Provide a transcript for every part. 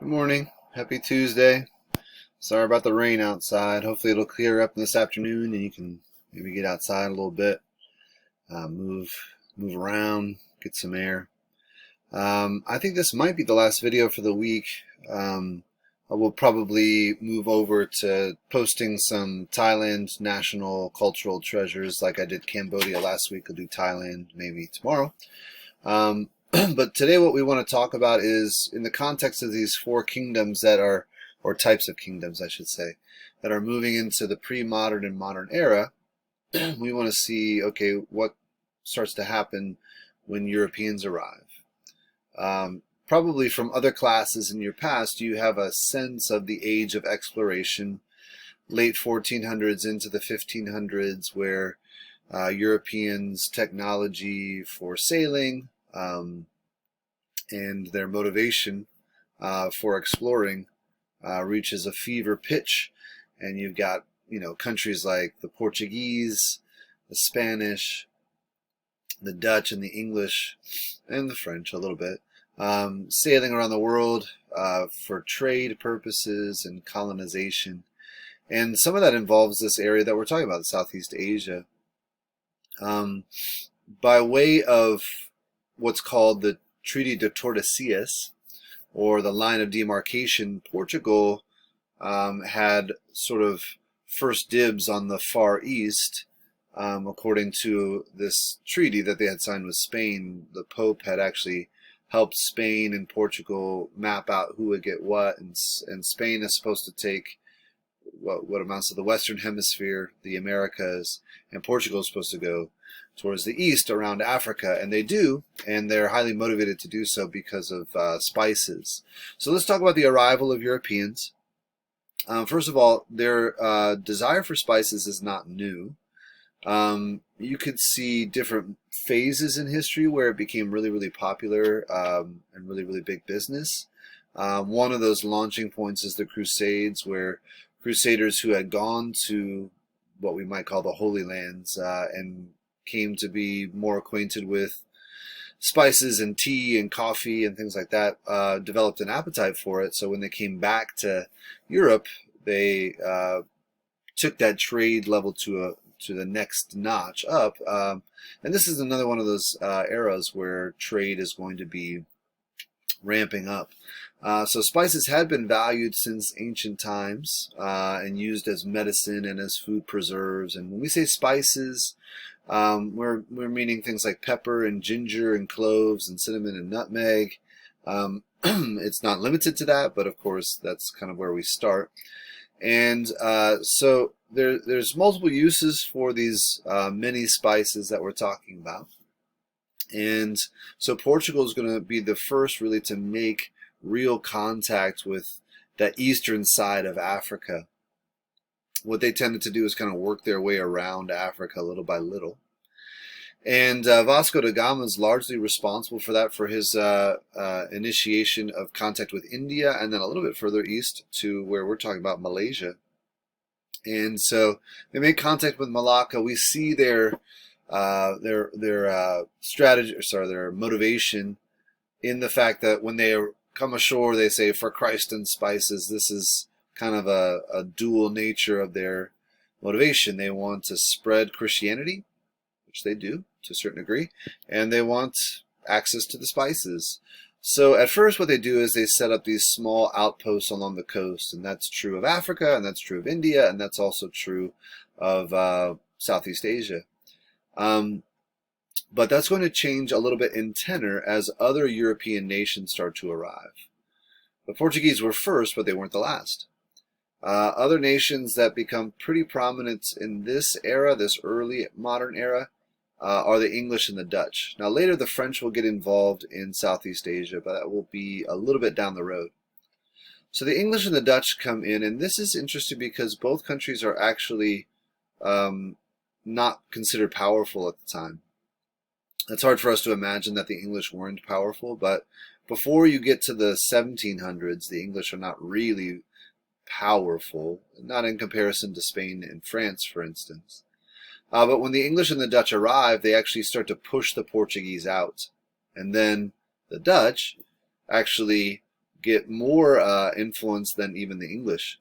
Good morning. Happy Tuesday. Sorry about the rain outside. Hopefully it'll clear up this afternoon and you can maybe get outside a little bit, move around, get some air. I think this might be the last video for the week. I will probably move over to posting some Thailand national cultural treasures like I did Cambodia last week. I'll do Thailand maybe tomorrow. But today what we want to talk about is in the context of these four kingdoms that are, or types of kingdoms, I should say, that are moving into the pre-modern and modern era. We want to see, okay, what starts to happen when Europeans arrive. Probably from other classes in your past, you have a sense of the age of exploration, late 1400s into the 1500s, where Europeans' technology for sailing, and their motivation for exploring reaches a fever pitch, and you've got countries like the Portuguese, the Spanish, the Dutch, and the English, and the French a little bit, sailing around the world for trade purposes and colonization, and some of that involves this area that we're talking about, Southeast Asia, by way of what's called the Treaty de Tordesillas, or the line of demarcation. Portugal had sort of first dibs on the Far East, according to this treaty that they had signed with Spain. The Pope had actually helped Spain and Portugal map out who would get what, and Spain is supposed to take what amounts to the Western Hemisphere, the Americas, and Portugal is supposed to go towards the east around Africa, and they do, and they're highly motivated to do so because of spices. So let's talk about the arrival of Europeans. First of all, their desire for spices is not new. You could see different phases in history where it became really, really popular and really, really big business. One of those launching points is the Crusades, where Crusaders who had gone to what we might call the Holy Lands and came to be more acquainted with spices and tea and coffee and things like that, developed an appetite for it. So when they came back to Europe, they took that trade level to the next notch up. And this is another one of those eras where trade is going to be ramping up. So spices had been valued since ancient times and used as medicine and as food preserves. And when we say spices, we're meaning things like pepper and ginger and cloves and cinnamon and nutmeg. It's not limited to that, but of course that's kind of where we start. And so there's multiple uses for these many spices that we're talking about. And so Portugal is going to be the first really to make real contact with that eastern side of Africa. What they tended to do is kind of work their way around Africa little by little. And Vasco da Gama is largely responsible for that, for his initiation of contact with India, and then a little bit further east to where we're talking about Malaysia. And so they made contact with Malacca. We see their strategy, sorry, their motivation in the fact that when they come ashore, they say, "For Christ and spices." This is kind of a dual nature of their motivation. They want to spread Christianity, which they do to a certain degree, and they want access to the spices. So at first what they do is they set up these small outposts along the coast, and that's true of Africa, and that's true of India, and that's also true of Southeast Asia. But that's going to change a little bit in tenor as other European nations start to arrive. The Portuguese were first, but they weren't the last. Other nations that become pretty prominent in this era, this early modern era, are the English and the Dutch. Now later the French will get involved in Southeast Asia, but that will be a little bit down the road. So the English and the Dutch come in, and this is interesting because both countries are actually not considered powerful at the time. It's hard for us to imagine that the English weren't powerful, but before you get to the 1700s, the English are not really powerful, not in comparison to Spain and France, for instance. But when the English and the Dutch arrive, they actually start to push the Portuguese out. And then the Dutch actually get more influence than even the English.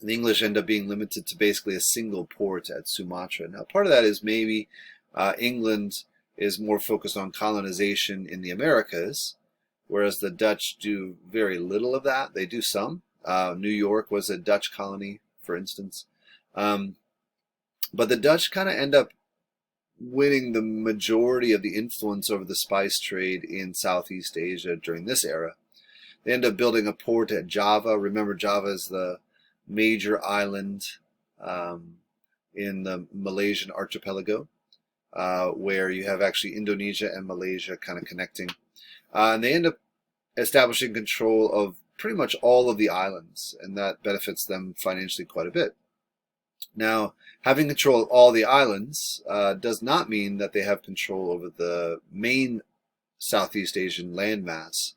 The English end up being limited to basically a single port at Sumatra. Now, part of that is maybe England is more focused on colonization in the Americas, whereas the Dutch do very little of that. They do some. New York was a Dutch colony, for instance. But the Dutch kind of end up winning the majority of the influence over the spice trade in Southeast Asia during this era. They end up building a port at Java. Remember, Java is the major island in the Malaysian archipelago, where you have actually Indonesia and Malaysia kind of connecting. And they end up establishing control of pretty much all of the islands, and that benefits them financially quite a bit. Now, having control of all the islands does not mean that they have control over the main Southeast Asian landmass,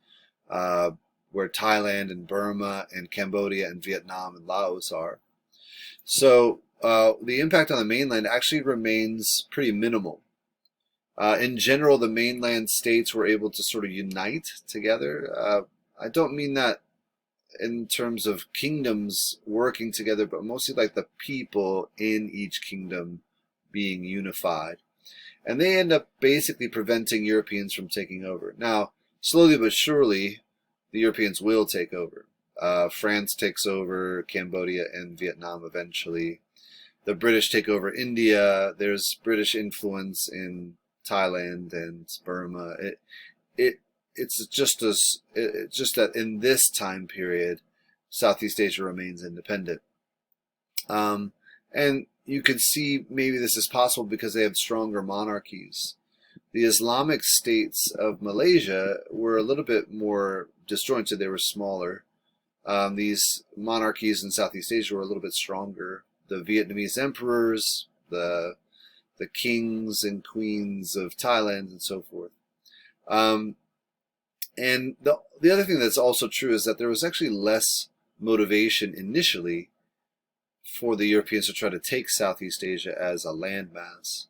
where Thailand and Burma and Cambodia and Vietnam and Laos are. So the impact on the mainland actually remains pretty minimal. In general, the mainland states were able to sort of unite together. I don't mean that in terms of kingdoms working together, but mostly like the people in each kingdom being unified. And they end up basically preventing Europeans from taking over. Now, slowly but surely, the Europeans will take over. France takes over Cambodia and Vietnam eventually. The British take over India. There's British influence in Thailand and Burma. It's just that in this time period, Southeast Asia remains independent. And you could see maybe this is possible because they have stronger monarchies. The Islamic states of Malaysia were a little bit more disjointed. They were smaller. These monarchies in Southeast Asia were a little bit stronger. The Vietnamese emperors, the kings and queens of Thailand, and so forth. And the other thing that's also true is that there was actually less motivation initially for the Europeans to try to take Southeast Asia as a landmass.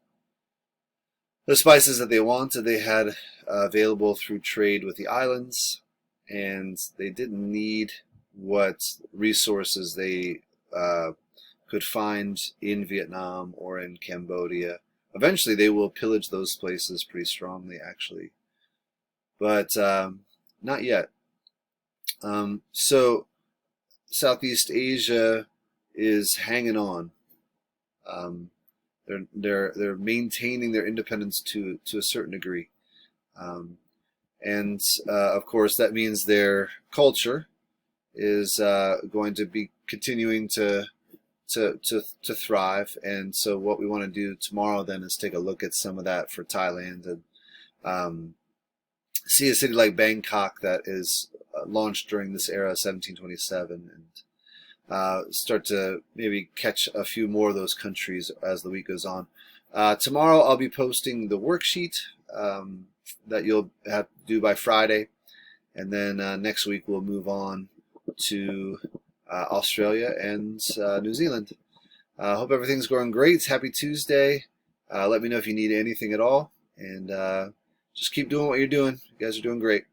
The spices that they wanted, they had available through trade with the islands, and they didn't need what resources they could find in Vietnam or in Cambodia. Eventually, they will pillage those places pretty strongly, actually. But not yet. So Southeast Asia is hanging on. They're maintaining their independence to a certain degree, and of course that means their culture is going to be continuing to thrive. And so what we want to do tomorrow then is take a look at some of that for Thailand, and see a city like Bangkok that is launched during this era, 1727, and start to maybe catch a few more of those countries as the week goes on. Tomorrow I'll be posting the worksheet that you'll have to do by Friday, and then next week we'll move on to Australia and New Zealand. Hope everything's going great. Happy Tuesday. Let me know if you need anything at all, and just keep doing what you're doing. You guys are doing great.